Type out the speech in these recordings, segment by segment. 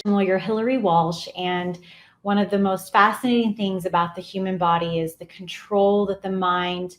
lawyer Hillary Walsh, and one of the most fascinating things about the human body is the control that the mind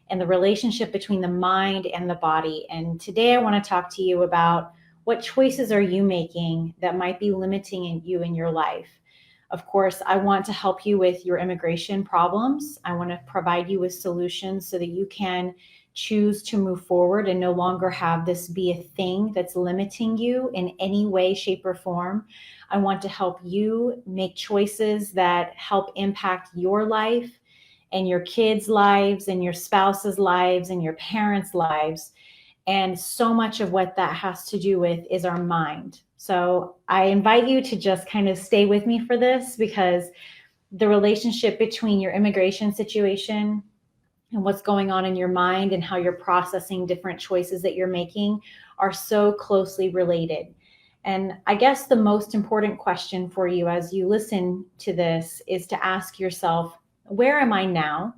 and the relationship between the mind and the body. And today I want to talk to you about what choices are you making that might be limiting you in your life. Of course, I want to help you with your immigration problems. I want to provide you with solutions so that you can choose to move forward and no longer have this be a thing that's limiting you in any way, shape, or form. I want to help you make choices that help impact your life and your kids' lives and your spouse's lives and your parents' lives. And so much of what that has to do with is our mind. So I invite you to just kind of stay with me for this, because the relationship between your immigration situation and what's going on in your mind and how you're processing different choices that you're making are so closely related. And I guess the most important question for you as you listen to this is to ask yourself, where am I now?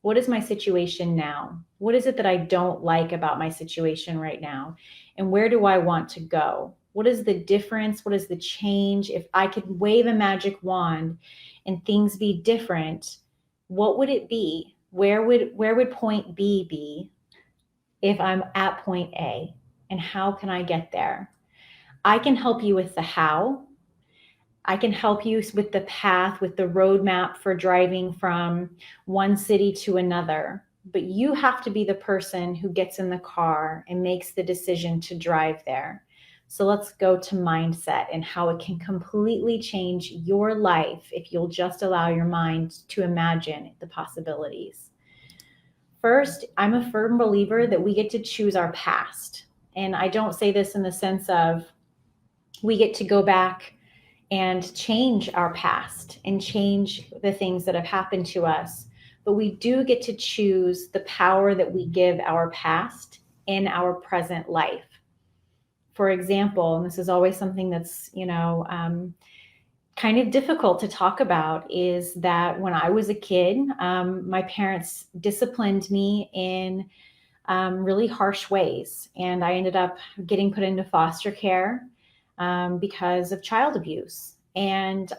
What is my situation now? What is it that I don't like about my situation right now? And where do I want to go? What is the difference? What is the change? If I could wave a magic wand and things be different, what would it be? Where would point B be if I'm at point A? And how can I get there? I can help you with the how. I can help you with the path, with the roadmap for driving from one city to another. But you have to be the person who gets in the car and makes the decision to drive there. So let's go to mindset and how it can completely change your life if you'll just allow your mind to imagine the possibilities. First, I'm a firm believer that we get to choose our past. And I don't say this in the sense of we get to go back and change our past and change the things that have happened to us. But we do get to choose the power that we give our past in our present life. For example, and this is always something that's, kind of difficult to talk about, is that when I was a kid, my parents disciplined me in really harsh ways. And I ended up getting put into foster care because of child abuse. And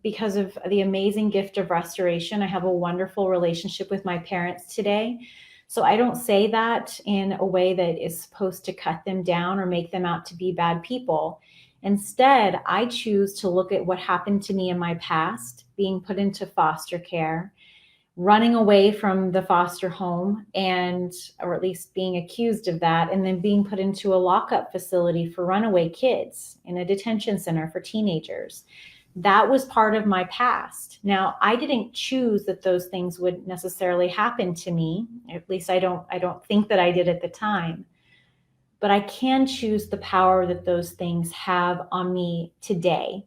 because of the amazing gift of restoration, I have a wonderful relationship with my parents today. So I don't say that in a way that is supposed to cut them down or make them out to be bad people. Instead, I choose to look at what happened to me in my past, being put into foster care, running away from the foster home, or at least being accused of that, and then being put into a lockup facility for runaway kids in a detention center for teenagers. That was part of my past. Now, I didn't choose that those things would necessarily happen to me. At least I don't think that I did at the time. But I can choose the power that those things have on me today.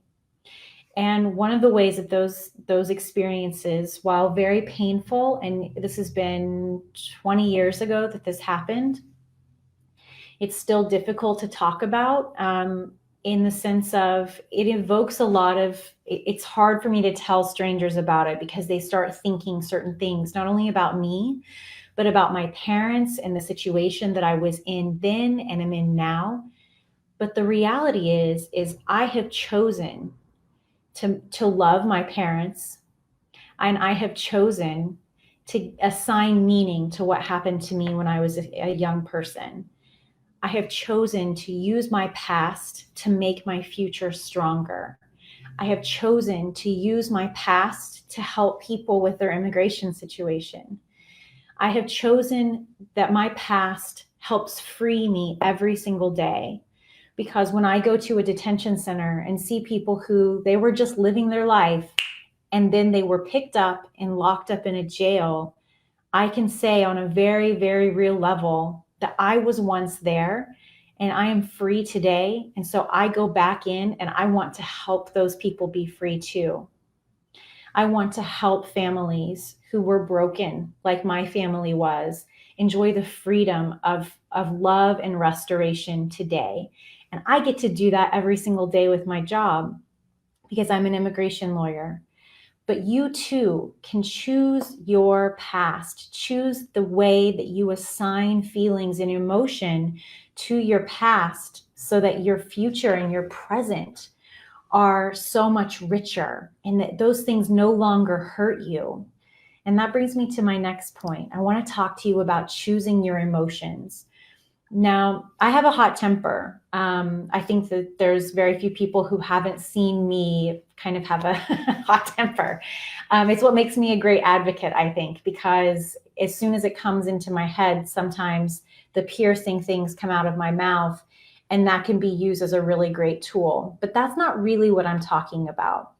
And one of the ways that those experiences, while very painful, and this has been 20 years ago that this happened, it's still difficult to talk about, in the sense of it evokes a lot of, it's hard for me to tell strangers about it because they start thinking certain things, not only about me, but about my parents and the situation that I was in then and am in now. But the reality is I have chosen to love my parents, and I have chosen to assign meaning to what happened to me when I was a young person. I have chosen to use my past to make my future stronger. I have chosen to use my past to help people with their immigration situation. I have chosen that my past helps free me every single day. Because when I go to a detention center and see people who they were just living their life and then they were picked up and locked up in a jail, I can say on a very, very real level that I was once there and I am free today. And so I go back in and I want to help those people be free too. I want to help families who were broken, like my family was, enjoy the freedom of love and restoration today. And I get to do that every single day with my job because I'm an immigration lawyer. But you too can choose your past, choose the way that you assign feelings and emotion to your past so that your future and your present are so much richer, and that those things no longer hurt you. And that brings me to my next point. I want to talk to you about choosing your emotions. Now, I have a hot temper. I think that there's very few people who haven't seen me kind of have a hot temper. It's what makes me a great advocate, I think, because as soon as it comes into my head, sometimes the piercing things come out of my mouth, and that can be used as a really great tool. But that's not really what I'm talking about.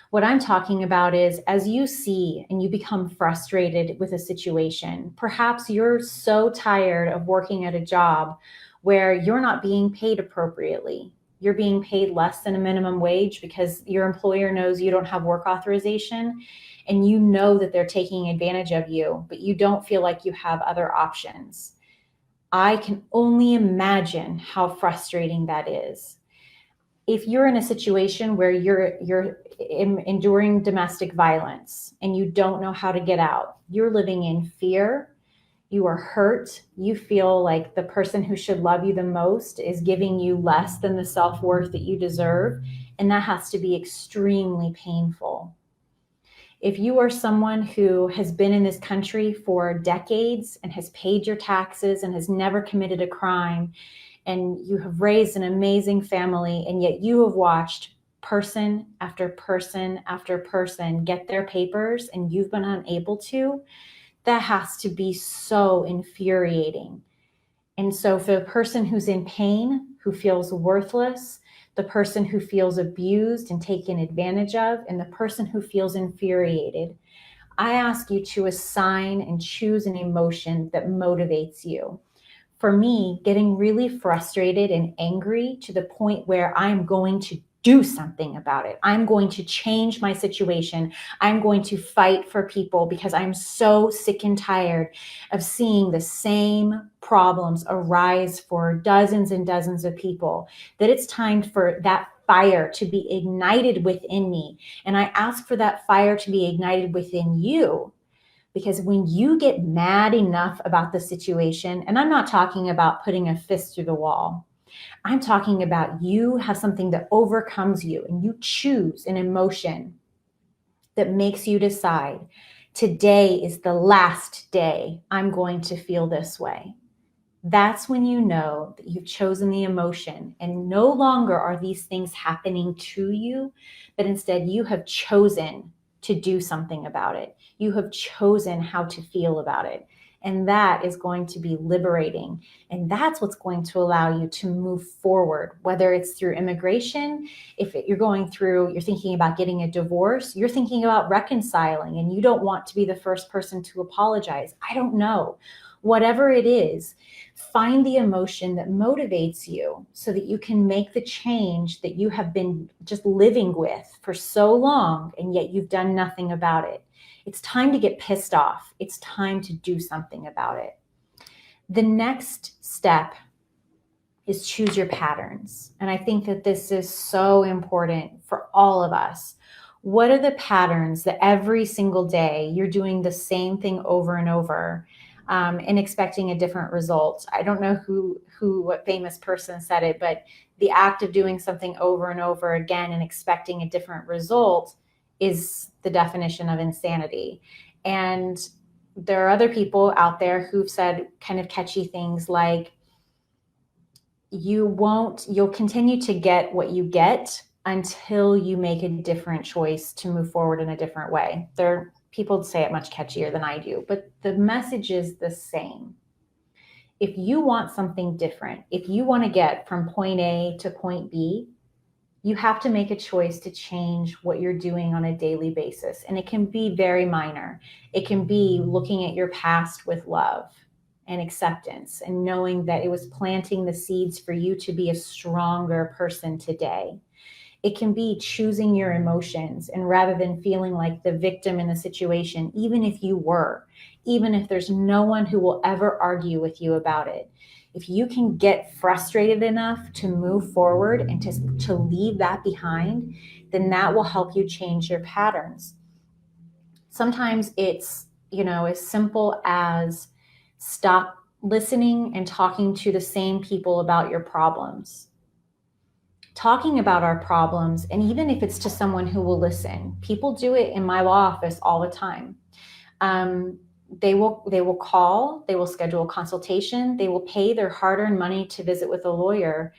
What I'm talking about is, as you see and you become frustrated with a situation, perhaps you're so tired of working at a job where you're not being paid appropriately. You're being paid less than a minimum wage because your employer knows you don't have work authorization, and you know that they're taking advantage of you, but you don't feel like you have other options. I can only imagine how frustrating that is. If you're in a situation where you're enduring domestic violence and you don't know how to get out, you're living in fear, you are hurt, you feel like the person who should love you the most is giving you less than the self-worth that you deserve, and that has to be extremely painful. If you are someone who has been in this country for decades and has paid your taxes and has never committed a crime, and you have raised an amazing family, and yet you have watched person after person after person get their papers and you've been unable to, that has to be so infuriating. And so for the person who's in pain, who feels worthless, the person who feels abused and taken advantage of, and the person who feels infuriated, I ask you to assign and choose an emotion that motivates you. For me, getting really frustrated and angry to the point where I'm going to do something about it. I'm going to change my situation. I'm going to fight for people because I'm so sick and tired of seeing the same problems arise for dozens and dozens of people, that it's time for that fire to be ignited within me. And I ask for that fire to be ignited within you. Because when you get mad enough about the situation, and I'm not talking about putting a fist through the wall, I'm talking about you have something that overcomes you and you choose an emotion that makes you decide, today is the last day I'm going to feel this way. That's when you know that you've chosen the emotion, and no longer are these things happening to you, but instead you have chosen to do something about it. You have chosen how to feel about it. And that is going to be liberating. And that's what's going to allow you to move forward, whether it's through immigration, if you're thinking about getting a divorce, you're thinking about reconciling, and you don't want to be the first person to apologize. I don't know. Whatever it is, find the emotion that motivates you so that you can make the change that you have been just living with for so long, and yet you've done nothing about it. It's time to get pissed off. It's time to do something about it. The next step is choose your patterns. And I think that this is so important for all of us. What are the patterns that every single day you're doing the same thing over and over, and expecting a different result? I don't know what famous person said it, but the act of doing something over and over again and expecting a different result is the definition of insanity. And there are other people out there who've said kind of catchy things like, you'll continue to get what you get until you make a different choice to move forward in a different way. People say it much catchier than I do, but the message is the same. If you want something different, if you want to get from point A to point B, you have to make a choice to change what you're doing on a daily basis. And it can be very minor. It can be looking at your past with love and acceptance, and knowing that it was planting the seeds for you to be a stronger person today. It can be choosing your emotions, and rather than feeling like the victim in the situation, even if there's no one who will ever argue with you about it, if you can get frustrated enough to move forward and to leave that behind, then that will help you change your patterns. Sometimes it's, as simple as stop listening and talking to the same people about your problems. talking about our problems, and even if it's to someone who will listen. People do it in my law office all the time. They will call, they will schedule a consultation, they will pay their hard-earned money to visit with a lawyer.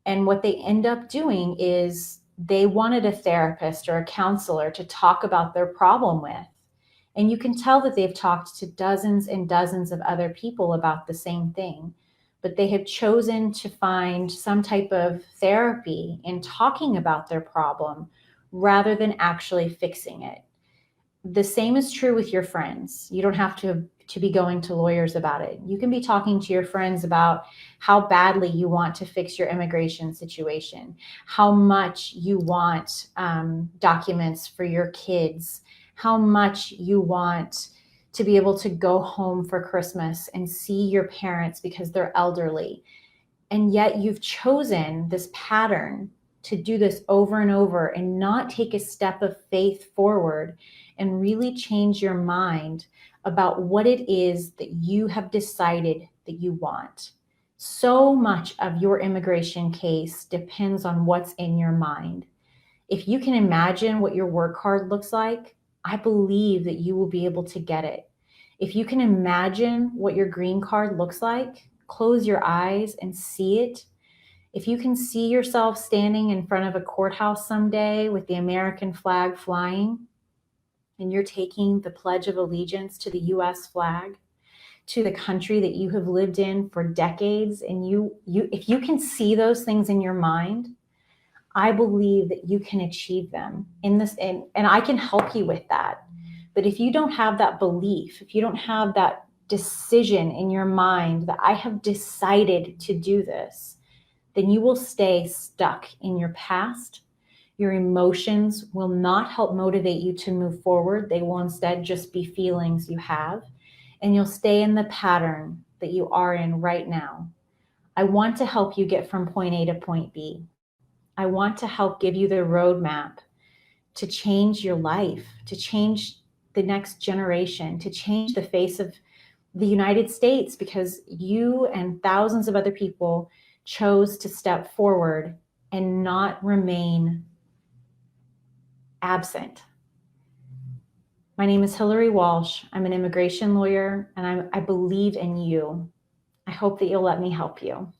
And what they end up doing is they wanted a therapist or a counselor to talk about their problem with. And you can tell that they've talked to dozens and dozens of other people about the same thing, but they have chosen to find some type of therapy in talking about their problem rather than actually fixing it. The same is true with your friends. You don't have to be going to lawyers about it. You can be talking to your friends about how badly you want to fix your immigration situation, how much you want documents for your kids, how much you want to be able to go home for Christmas and see your parents because they're elderly. And yet you've chosen this pattern to do this over and over and not take a step of faith forward and really change your mind about what it is that you have decided that you want. So much of your immigration case depends on what's in your mind. If you can imagine what your work card looks like, I believe that you will be able to get it. If you can imagine what your green card looks like, close your eyes and see it. If you can see yourself standing in front of a courthouse someday with the American flag flying, and you're taking the Pledge of Allegiance to the US flag, to the country that you have lived in for decades, and if you can see those things in your mind, I believe that you can achieve them in this, and I can help you with that. But if you don't have that belief, if you don't have that decision in your mind that I have decided to do this, then you will stay stuck in your past. Your emotions will not help motivate you to move forward. They will instead just be feelings you have, and you'll stay in the pattern that you are in right now. I want to help you get from point A to point B. I want to help give you the roadmap to change your life, to change the next generation, to change the face of the United States, because you and thousands of other people chose to step forward and not remain absent. My name is Hillary Walsh. I'm an immigration lawyer, and I believe in you. I hope that you'll let me help you.